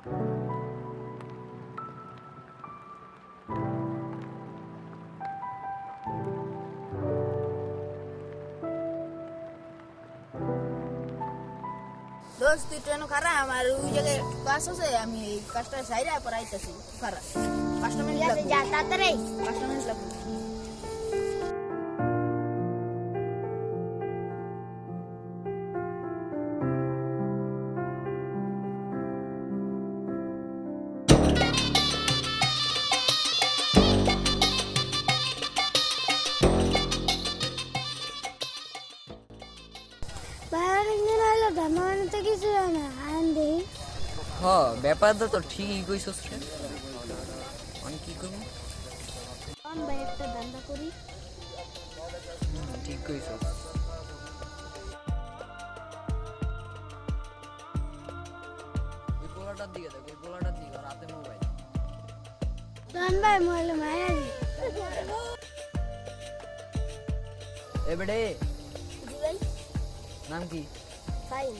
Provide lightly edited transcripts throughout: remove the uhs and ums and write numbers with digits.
দোস্ত তুই ট্রেন খারা আমার ওই জায়গায় কাজ আছে, আমি এই কাজটা সাইরা পর আইতাছি। খারা 5 মিনিট লাগবে, যা তাড়াতাড়ি। 5 মিনিট লাগবে। ব্যাপারটা তো ঠিকই কইছস রে। আমি কি করব? ভাই একটা ধান্দা করি। ঠিক কইছস। ওই গোলাটার দিকে দেখ, ওই গোলাটার দিকে আর হাতে মোবাইল। ভাই মোবাইলে মায়া এ বেডে জি ভাই। নাম কি? ফাইন।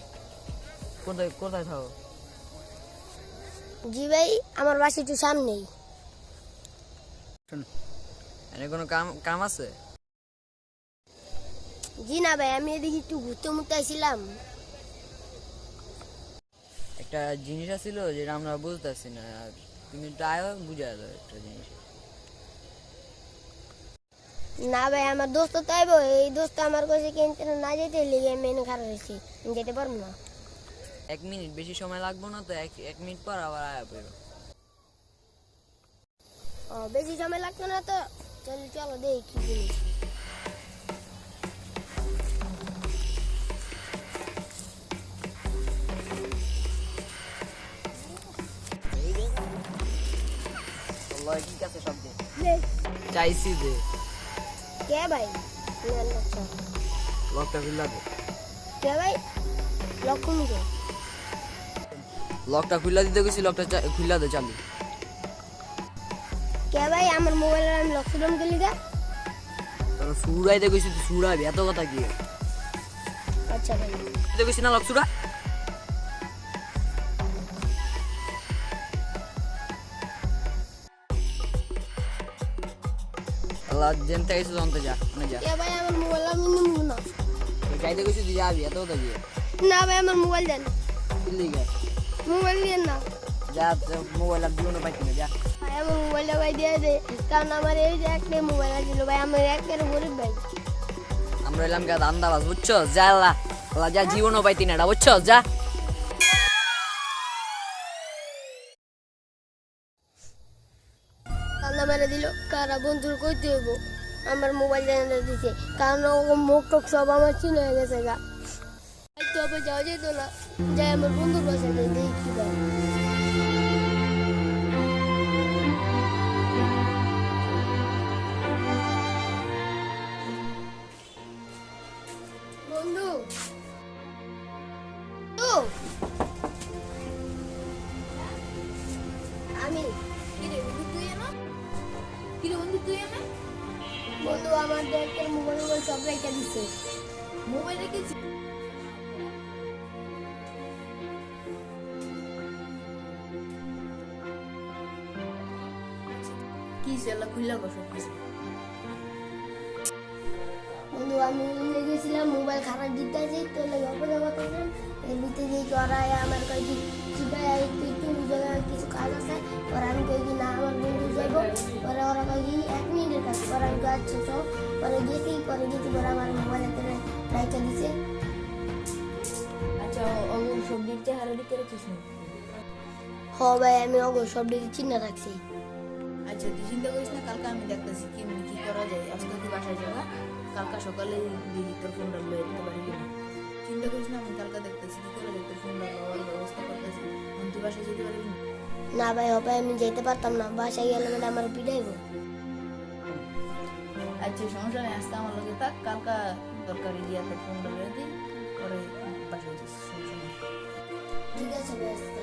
কোথায় কোথায় থাকো? জি ভাই, আমার বাসা একটু সামনেই। এনে কোনো কাম কাম আছে? জি না ভাই, আমি এদিকে একটু ঘুরতে মুতে আসছিলাম। একটা জিনিস আছিল যেটা আমরা বুঝতেছি না, আর তুমি একটু আয়ো বুঝাই দাও একটা জিনিস। না ভাই, আমার দোস্ত তো আইব, এই দোস্ত আমার কাছে কিনতে না যেতে লেগে মেনে খারাপ হয়েছি, আমি যেতে পারবো না। 1 মিনিট বেশি সময় লাগবে না তো, 1 মিনিট পর আবার আয়া পড়ো। ও বেশি সময় লাগতো না তো, চলো চলো দেখি কি জিনিস। আল্লাহ কি কাছে সব দে দেখ। চাইছি দে। কে ভাই? না না চল। লকটা খুলে দে। কে ভাই? লক্ষ্য মুখে। লকটা খুলে দিতে গেছি, লকটা খুলে দে চালু। কে ভাই? আমার মোবাইলের আমি লক্ষ্য দাম গেলি গা। তোর সুরাইতে গেছি, তুই সুরাইবি, এত কথা কি? আচ্ছা ভাই। দিতে গেছি না লক সুরা। আল্লাহ জেনতে গেছি জানতে যা, মানে যা। কে ভাই? আমার মোবাইল আমি নিব না। তুই যাইতে গেছি, তুই যাবি, এত কথা কি? না ভাই, আমার মোবাইল দেন। দিল্লি গা মোবাইল নিয়েন না যা, মোবাইল আর জীবনে পাইছি না, যা। ভাই, আমার মোবাইলটা ভাই দিয়ে দে, কারণ আমার এই যে একটাই মোবাইল আছিল ভাই, আমার একের গরিব ভাই। আমরা এলাম গা দান্দাবাজ, বুঝছো? যা আল্লাহ, আল্লাহ যা, জীবনও পাইতি না, বুঝছো? যা। কান্না মেরে দিল, কারা বন্ধুর কইতে হইব আমার মোবাইল জানা দিছে, কারণ ও মুখ টুক সব আমার চিন হয়ে গেছে গা। তো আবার যাওয়া যেত না, যাই আমার বন্ধুর কাছে যাই, দেখি কি ভাই। বন্ধু ও আমি কিরে বন্ধু তুই এনো? কিরে বন্ধু তুই এনে? বন্ধু আমার দেখে মোবাইল সব রেখে দিছে। মোবাইল রেখেছি? কি সেলা খুইলা বসো কিছু। বন্ধু আমি লেগেছিলাম মোবাইল খারাপ দিতে আছে, তো অপেক্ষা করতেছিলাম, এর ভিতরে দিয়ে চড়ায় আমার কয়েকটি চিপাই একটু একটু জায়গায় কিছু কাজ আছে, ওরা আমি কয়েকদিন না আমার বন্ধু যাইব, পরে ওরা কয়েকদিন 1 মিনিটের কাজ, পরে আমি যাচ্ছি সব, পরে গেছি পরে আমার মোবাইলের রাইখা দিছে। আচ্ছা অগো সব দিক চেহারা দিকে রেখেছিস না? হ ভাই, আমি অগো সব দিকে চিন্তা রাখছি। আচ্ছা তুই চিন্তা করিস না, কালকে আমি দেখতেছি কেমনি কি করা যায়। আজকে তুই বাসায় যাবা, কালকে সকালে দিদি তোর ফোনটা লয়ে দিতে পারি কিনা। চিন্তা করিস না, আমি কালকে দেখতেছি কি করা যায়, তোর ফোনটা লওয়ার ব্যবস্থা করতেছি। তুই বাসায় যেতে পারবি না? না ভাই, হবে আমি যেতে পারতাম না, বাসায় গেলে মানে আমার পিটাইব। আচ্ছা সমস্যা নেই, আজকে আমার লগে থাক, কালকা দরকারি গিয়া তোর ফোনটা লয়ে দিই, পরে বাসায় যাচ্ছি, সমস্যা নেই। ঠিক আছে ভাই।